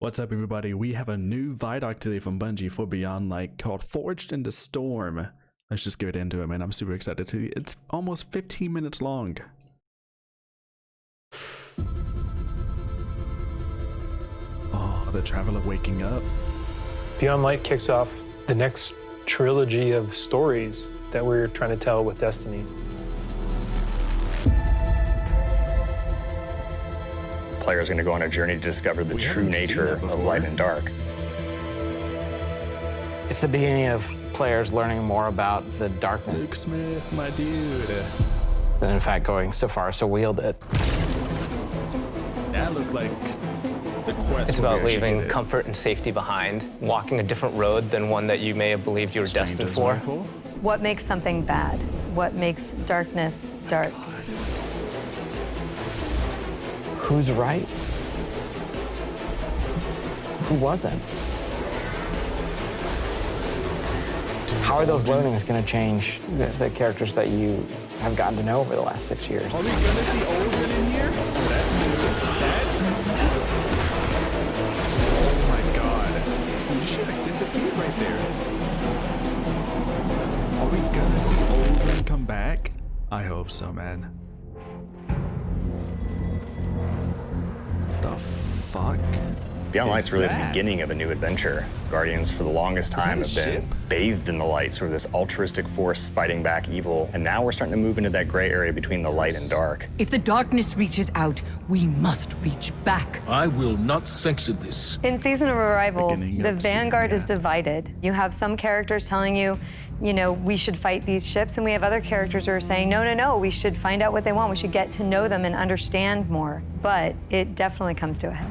What's up, everybody? We have a new Vidoc today from Bungie for Beyond Light called Forged in the Storm. Let's just get into it, man. I'm super excited to. It's almost 15 minutes long. Oh, the Traveler waking up. Beyond Light kicks off the next trilogy of stories that we're trying to tell with Destiny. Players are going to go on a journey to discover the true nature of light and dark. It's the beginning of players learning more about the darkness. Luke Smith, my dude. And in fact, going so far as to wield it. That looked like the quest. It's about leaving comfort and safety behind, walking a different road than one that you may have believed you were destined for. What makes something bad? What makes darkness dark? Who's right? Who wasn't? How are those learnings going to change the characters that you have gotten to know over the last 6 years? Are we gonna see Olsen in here? Oh, that's new. That's new. Oh my god. You should have disappeared right there. Are we gonna see Olsen come back? I hope so, man. The fuck? Beyond Light's really the beginning of a new adventure. Guardians, for the longest time, have been bathed in the light, sort of this altruistic force fighting back evil. And now we're starting to move into that gray area between the light and dark. If the darkness reaches out, we must reach back. I will not sanction this. In Season of Arrivals, the Vanguard is divided. You have some characters telling you, we should fight these ships, and we have other characters who are saying, no, we should find out what they want. We should get to know them and understand more. But it definitely comes to a head.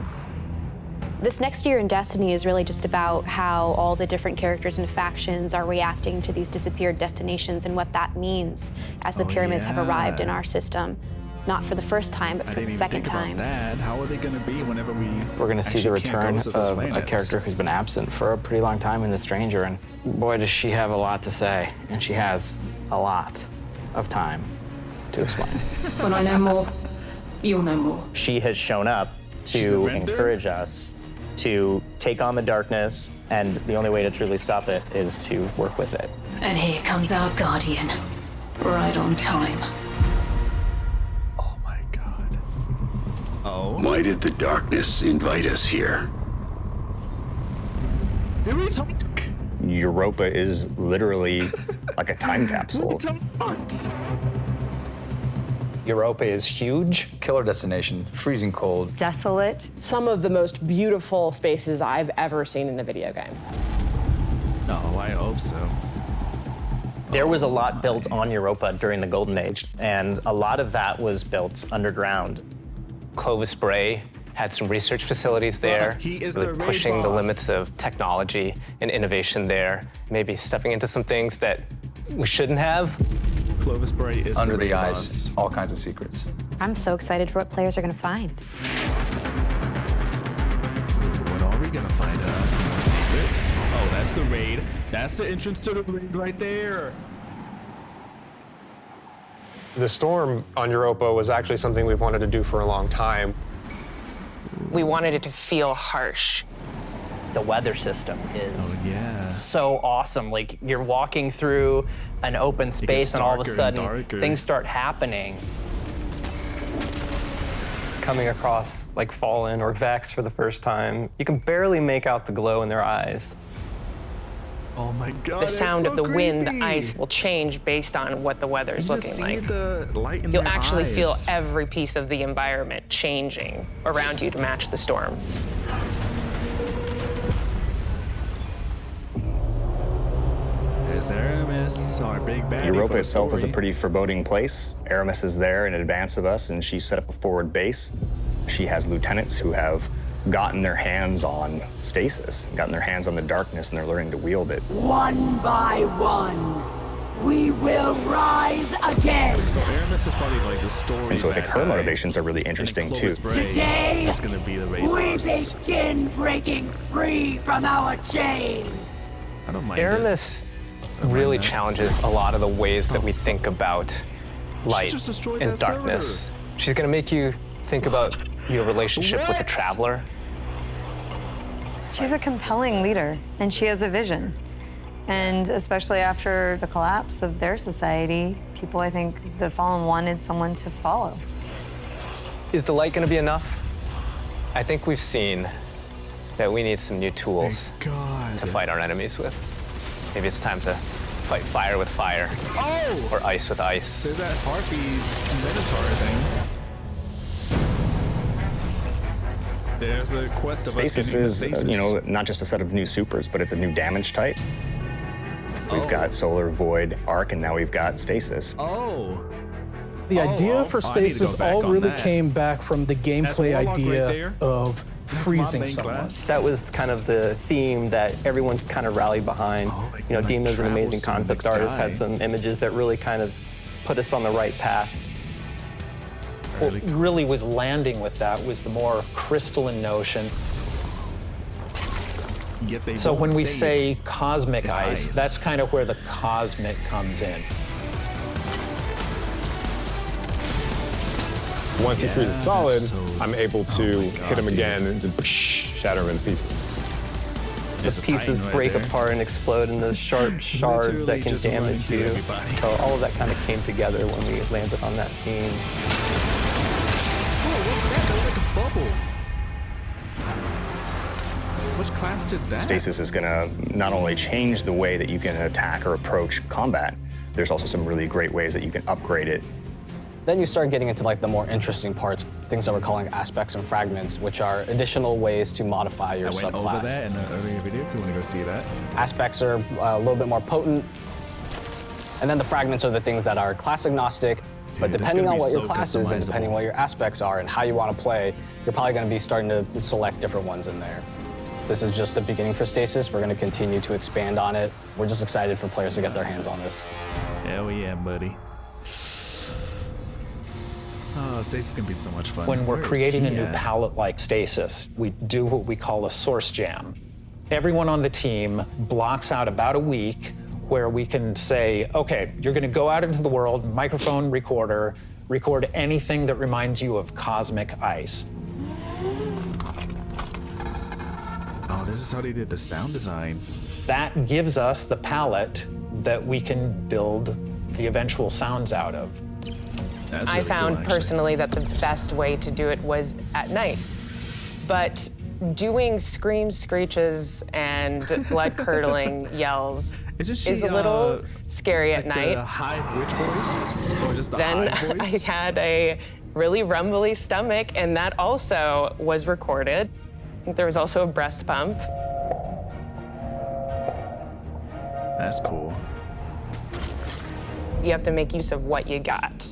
This next year in Destiny is really just about how all the different characters and factions are reacting to these disappeared destinations and what that means as the pyramids have arrived in our system. Not for the first time, but for the second time. How are they going to be whenever we're going to see the return of a character who's been absent for a pretty long time in The Stranger, and boy, does she have a lot to say, and she has a lot of time to explain. When I know more, you'll know more. She has shown up to encourage us to take on the darkness, and the only way to truly stop it is to work with it. And here comes our guardian, right on time. Oh my god. Oh. Why did the darkness invite us here? Did we talk? Europa is literally like a time capsule. Europa is huge. Killer destination, freezing cold. Desolate. Some of the most beautiful spaces I've ever seen in a video game. No, I hope so. There was a lot built on Europa during the Golden Age, and a lot of that was built underground. Clovis Bray had some research facilities there, really pushing the limits of technology and innovation there, maybe stepping into some things that we shouldn't have. Clovis Bray is under the ice, all kinds of secrets. I'm so excited for what players are going to find. What are we going to find? Some more secrets? Oh, that's the raid. That's the entrance to the raid right there. The storm on Europa was actually something we've wanted to do for a long time. We wanted it to feel harsh. The weather system is Yeah. so awesome. Like, you're walking through an open space and all of a sudden things start happening. Coming across like Fallen or Vex for the first time, you can barely make out the glow in their eyes. Oh my god. The sound so of the wind, the creepy. ice will change based on what the weather is looking like. The light in You'll their actually eyes. feel every piece of the environment changing around you to match the storm. There's Aramis, our big baddie. Europa itself is a pretty foreboding place. Aramis is there in advance of us, and she's set up a forward base. She has lieutenants who have gotten their hands on stasis, gotten their hands on the darkness, and they're learning to wield it. One by one, we will rise again. So Aramis is probably like the story. And so I think her motivations are really interesting too. Today, that's gonna be the raid we boss. begin breaking free from our chains. I don't mind Aramis really challenges a lot of the ways that we think about light and darkness. She's gonna make you think about your relationship with the Traveler, She's a compelling leader, and she has a vision. And especially after the collapse of their society, people, I think, the Fallen wanted someone to follow. Is the light going to be enough? I think we've seen that we need some new tools to fight our enemies with. Maybe it's time to fight fire with fire. Oh! Or ice with ice. There's that Harpy Minotaur thing. There's a quest of Stasis us is, you know, not just a set of new supers, but it's a new damage type. We've got Solar, Void, Arc, and now we've got Stasis. Oh. The idea for Stasis all really came back from the gameplay idea of freezing someone. That was kind of the theme that everyone kind of rallied behind. You know, Dina's an amazing concept artist, had some images that really kind of put us on the right path. What really was landing with that was the more crystalline notion. So when we say cosmic ice, that's kind of where the cosmic comes in. Once he freezes solid, I'm able to hit him again and just shatter him into pieces. The pieces break apart and explode into sharp shards that can damage you. So all of that kind of came together when we landed on that theme. Bubble. Which class did that? Stasis is going to not only change the way that you can attack or approach combat, there's also some really great ways that you can upgrade it. Then you start getting into like the more interesting parts, things that we're calling aspects and fragments, which are additional ways to modify your subclass. I went over that in an earlier video if you want to go see that. Aspects are a little bit more potent. And then the fragments are the things that are class agnostic. But depending on what your class is and depending on what your aspects are and how you want to play, you're probably going to be starting to select different ones in there. This is just the beginning for Stasis. We're going to continue to expand on it. We're just excited for players to get their hands on this. Hell yeah, buddy. Oh, Stasis is going to be so much fun. When we're creating a new palette like Stasis, we do what we call a source jam. Everyone on the team blocks out about a week where we can say, okay, you're going to go out into the world, microphone recorder, record anything that reminds you of cosmic ice. Oh, this is how they did the sound design. That gives us the palette that we can build the eventual sounds out of. I found personally that the best way to do it was at night. But doing screams, screeches, and blood-curdling yells is a little scary at night. The high witch voice? Or just the then high voice? I had a really rumbly stomach, and that also was recorded. There was also a breast pump. That's cool. You have to make use of what you got.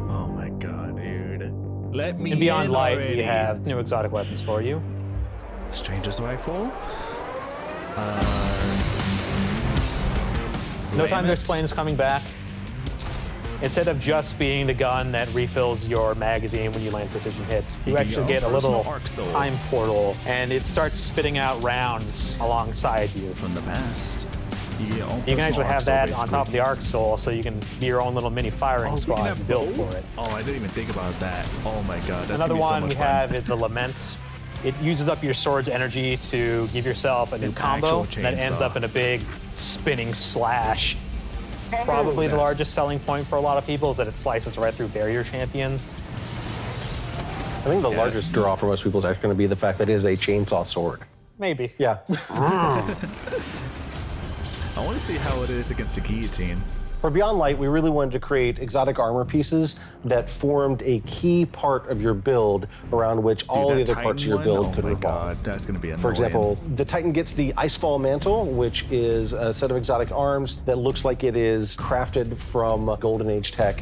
Oh my god, dude. Let me And beyond in light, already. we have new exotic weapons for you. Stranger's Rifle. No Time to Explain is coming back. Instead of just being the gun that refills your magazine when you land precision hits, you actually get a little time portal, and it starts spitting out rounds alongside you. From the past. You can actually have that on top of the Arc Soul, so you can be your own little mini firing squad built for it. Oh, I didn't even think about that. Oh my god, that's Another gonna be so one much we fun. have is the Laments. It uses up your sword's energy to give yourself a new combo that ends up in a big spinning slash. Probably the largest selling point for a lot of people is that it slices right through barrier champions. I think the largest draw for most people is actually going to be the fact that it is a chainsaw sword. Maybe. Yeah. I want to see how it is against a guillotine. For Beyond Light, we really wanted to create exotic armor pieces that formed a key part of your build around which all the other parts of your build could revolve. God, that's going to be annoying. For example, the Titan gets the Icefall Mantle, which is a set of exotic arms that looks like it is crafted from Golden Age tech.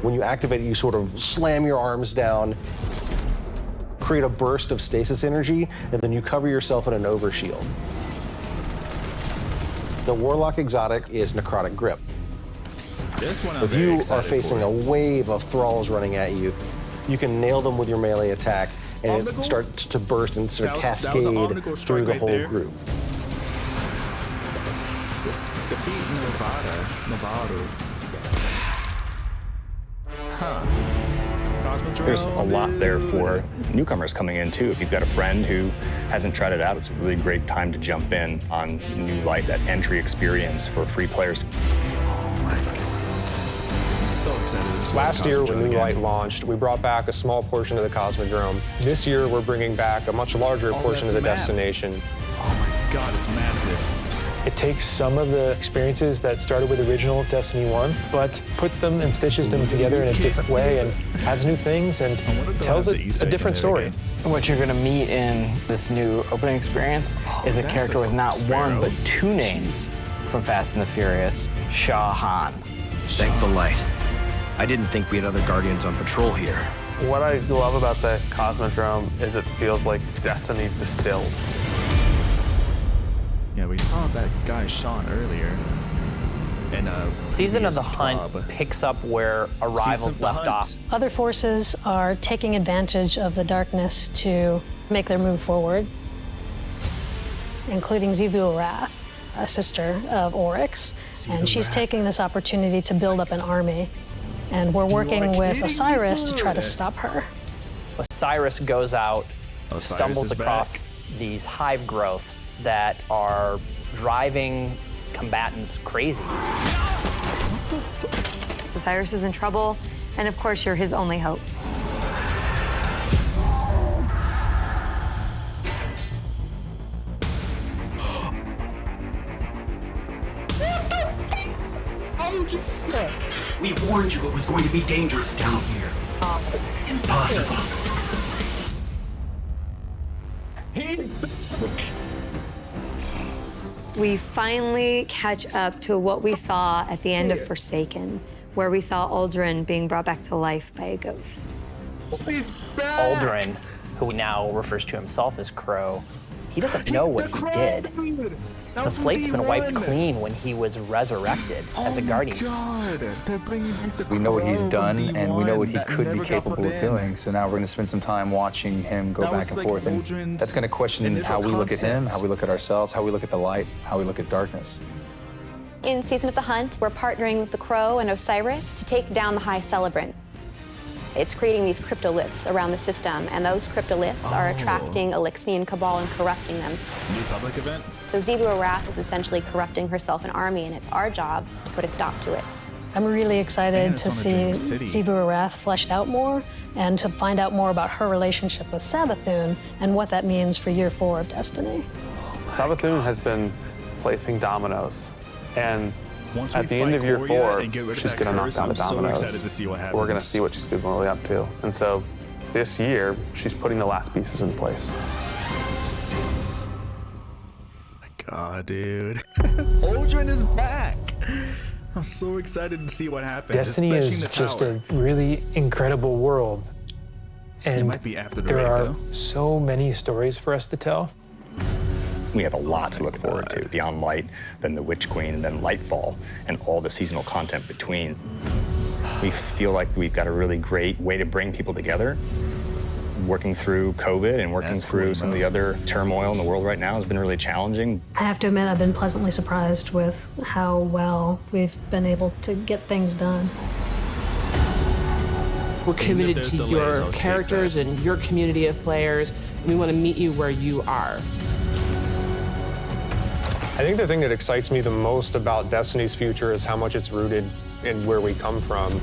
When you activate it, you sort of slam your arms down, create a burst of stasis energy, and then you cover yourself in an overshield. The Warlock exotic is Necrotic Grip. This one I'm If very you excited are facing for. a wave of thralls running at you, you can nail them with your melee attack, and it starts to burst and sort of cascade through the whole group. This defeat Nevada. Huh. Cosmodrome. There's a lot there for newcomers coming in too. If you've got a friend who hasn't tried it out, it's a really great time to jump in on New Light, that entry experience for free players. Oh my God. I'm so excited. Last year when New Light launched, we brought back a small portion of the Cosmodrome. This year we're bringing back a much larger portion of the destination. Oh my God, it's massive. It takes some of the experiences that started with original Destiny 1, but puts them and stitches them together in a different way and adds new things and tells a different story. What you're going to meet in this new opening experience is a character with not one, but two names from Fast and the Furious, Shah Han. Thank the light. I didn't think we had other Guardians on patrol here. What I love about the Cosmodrome is it feels like Destiny distilled. Yeah, we saw that guy Sean earlier. In a Season of the Hunt picks up where Arrivals left off. Other forces are taking advantage of the darkness to make their move forward, including Xivu Arath, a sister of Oryx, and she's taking this opportunity to build up an army. And we're working with Osiris to try to stop her. Osiris goes out, stumbles across these hive growths that are driving combatants crazy. Osiris is in trouble, and of course, you're his only hope. We warned you it was going to be dangerous down here. Impossible. We finally catch up to what we saw at the end of Forsaken, where we saw Aldrin being brought back to life by a ghost. Aldrin, who now refers to himself as Crow, he doesn't know what he did. The slate's been wiped clean when he was resurrected as a guardian. We know what he's done, and we know what he could be capable of doing. So now we're going to spend some time watching him go back and forth, and that's going to question how we look at him, how we look at ourselves, how we look at the light, how we look at darkness. In Season of the Hunt, we're partnering with the Crow and Osiris to take down the High Celebrant. It's creating these cryptoliths around the system, and those cryptoliths are attracting Elixian Cabal and corrupting them. New public event? So Xivu Arath is essentially corrupting herself an army, and it's our job to put a stop to it. I'm really excited to see Xivu Arath fleshed out more and to find out more about her relationship with Savathun and what that means for Year 4 of Destiny. Savathun has been placing dominoes, and at the end of Year 4, she's going to knock down the dominoes. So excited to see what happens. We're going to see what she's been really up to. And so this year, she's putting the last pieces in place. God, dude. Aldrin is back. I'm so excited to see what happens. Destiny is just a really incredible world. And it might be after the there raid, are though. so many stories for us to tell. We have a lot to look forward to. Beyond Light, then the Witch Queen, and then Lightfall, and all the seasonal content between. We feel like we've got a really great way to bring people together. Working through COVID and working through some of the other turmoil in the world right now has been really challenging. I have to admit, I've been pleasantly surprised with how well we've been able to get things done. We're committed to your characters and your community of players. We want to meet you where you are. I think the thing that excites me the most about Destiny's future is how much it's rooted in where we come from.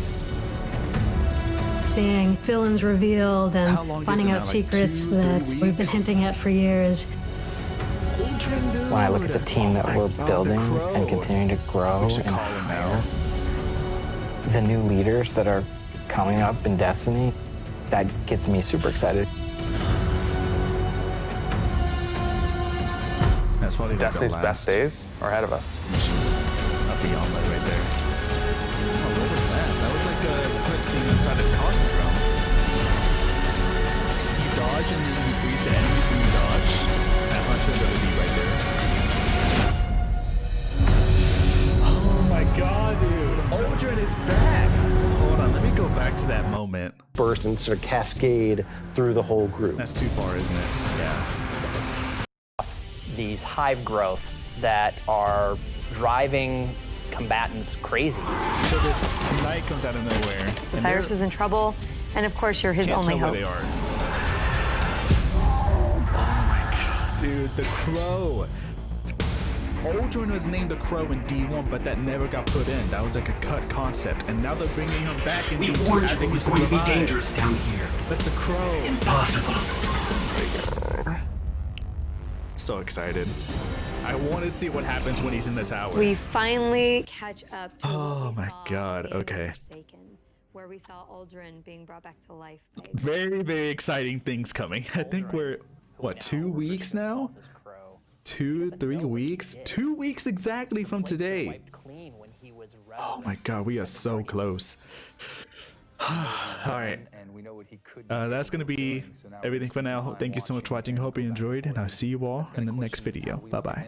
Seeing villains revealed and finding out secrets that we've been hinting at for years. When I look at the team that we're building and continuing to grow and hire, the new leaders that are coming up in Destiny, that gets me super excited. That's probably Destiny's best days are ahead of us. Beyond Light right there. Oh, what was that? That was like a quick scene inside of Cosmodrome. You dodge and then you freeze the enemies when you dodge. That much ability right there. Oh my god, dude. Aldrin is back. Hold on, let me go back to that moment. Burst and sort of cascade through the whole group. That's too far, isn't it? Yeah. These hive growths that are driving combatants crazy. So this night comes out of nowhere. Osiris is in trouble, And of course, you're his only hope. Where they are. Oh my god, dude, the Crow. Aldrin was named the Crow in D1, but that never got put in. That was like a cut concept, and now they're bringing him back in D2. We warned you it was going to be dangerous down here. That's the Crow. Impossible. So excited. I want to see what happens when he's in the tower. We finally catch up to oh my god, okay. Forsaken, where we saw Aldrin being brought back to life. Very, very exciting things coming. I think we're, what, 2 weeks now? 2, 3 weeks? 2 weeks exactly from today. Oh my god, we are so close. Alright, that's gonna be everything for now. Thank you so much for watching. Hope you enjoyed, and I'll see you all in the next video. Bye bye.